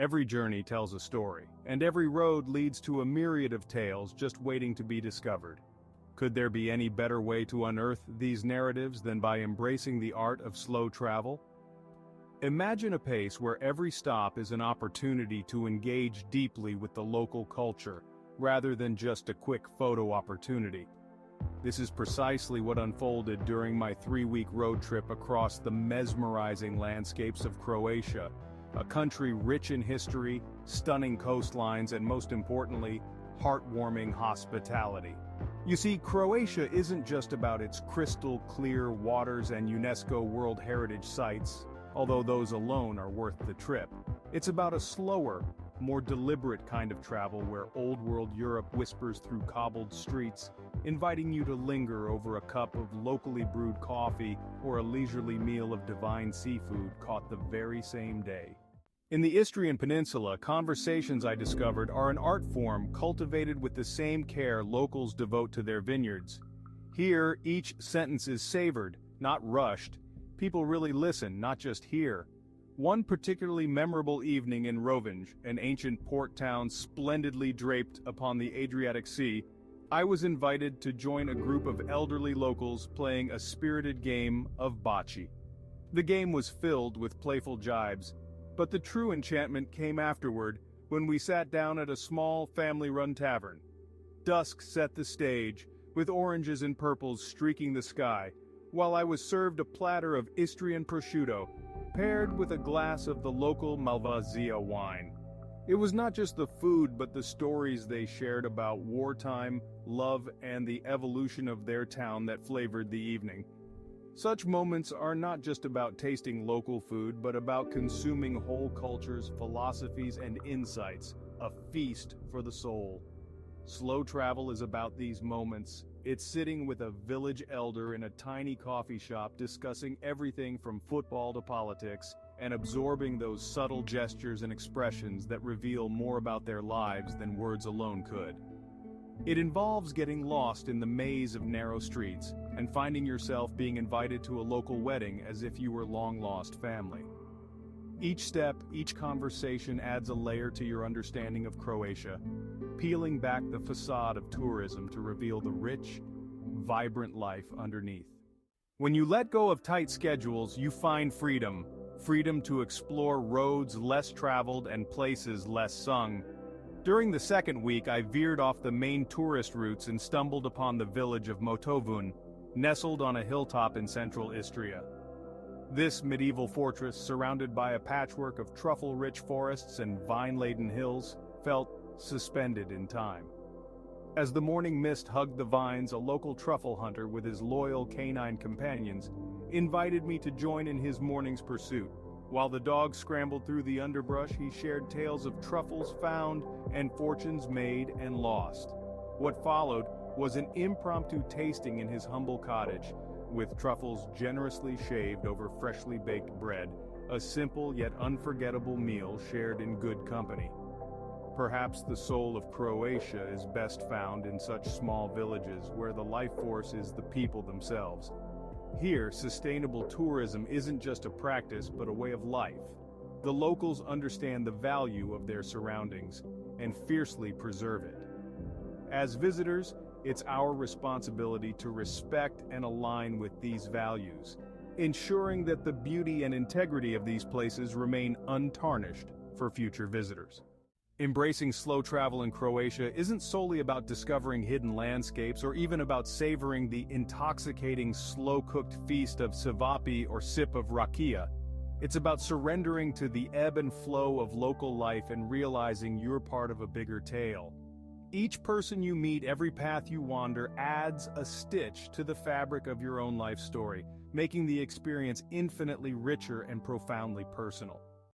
Every journey tells a story, and every road leads to a myriad of tales just waiting to be discovered. Could there be any better way to unearth these narratives than by embracing the art of slow travel? Imagine a pace where every stop is an opportunity to engage deeply with the local culture, rather than just a quick photo opportunity. This is precisely what unfolded during my 3-week road trip across the mesmerizing landscapes of Croatia, a country rich in history, stunning coastlines, and most importantly, heartwarming hospitality. You see, Croatia isn't just about its crystal-clear waters and UNESCO World Heritage sites, although those alone are worth the trip. It's about a slower, more deliberate kind of travel where old-world Europe whispers through cobbled streets, inviting you to linger over a cup of locally brewed coffee or a leisurely meal of divine seafood caught the very same day. In the Istrian Peninsula, conversations, I discovered, are an art form cultivated with the same care locals devote to their vineyards. Here, each sentence is savored, not rushed. People really listen, not just hear. One particularly memorable evening in Rovinj, an ancient port town splendidly draped upon the Adriatic Sea, I was invited to join a group of elderly locals playing a spirited game of bocce. The game was filled with playful jibes, but the true enchantment came afterward when we sat down at a small family-run tavern. Dusk set the stage, with oranges and purples streaking the sky, while I was served a platter of Istrian prosciutto, paired with a glass of the local Malvasia wine. It was not just the food but the stories they shared about wartime, love, and the evolution of their town that flavored the evening. Such moments are not just about tasting local food but about consuming whole cultures, philosophies, and insights, a feast for the soul. Slow travel is about these moments. It's sitting with a village elder in a tiny coffee shop discussing everything from football to politics, and absorbing those subtle gestures and expressions that reveal more about their lives than words alone could. It involves getting lost in the maze of narrow streets, and finding yourself being invited to a local wedding as if you were long-lost family. Each step, each conversation adds a layer to your understanding of Croatia, peeling back the facade of tourism to reveal the rich, vibrant life underneath. When you let go of tight schedules, you find freedom. Freedom to explore roads less traveled and places less sung. During the second week, I veered off the main tourist routes and stumbled upon the village of Motovun, nestled on a hilltop in central Istria. This medieval fortress, surrounded by a patchwork of truffle-rich forests and vine-laden hills, felt suspended in time. As the morning mist hugged the vines, a local truffle hunter with his loyal canine companions invited me to join in his morning's pursuit. While the dog scrambled through the underbrush, he shared tales of truffles found and fortunes made and lost. What followed was an impromptu tasting in his humble cottage, with truffles generously shaved over freshly baked bread, a simple yet unforgettable meal shared in good company. Perhaps the soul of Croatia is best found in such small villages where the life force is the people themselves. Here, sustainable tourism isn't just a practice but a way of life. The locals understand the value of their surroundings and fiercely preserve it. As visitors, it's our responsibility to respect and align with these values, ensuring that the beauty and integrity of these places remain untarnished for future visitors. Embracing slow travel in Croatia isn't solely about discovering hidden landscapes or even about savoring the intoxicating slow-cooked feast of cevapi or sip of rakia. It's about surrendering to the ebb and flow of local life and realizing you're part of a bigger tale. Each person you meet, every path you wander, adds a stitch to the fabric of your own life story, making the experience infinitely richer and profoundly personal.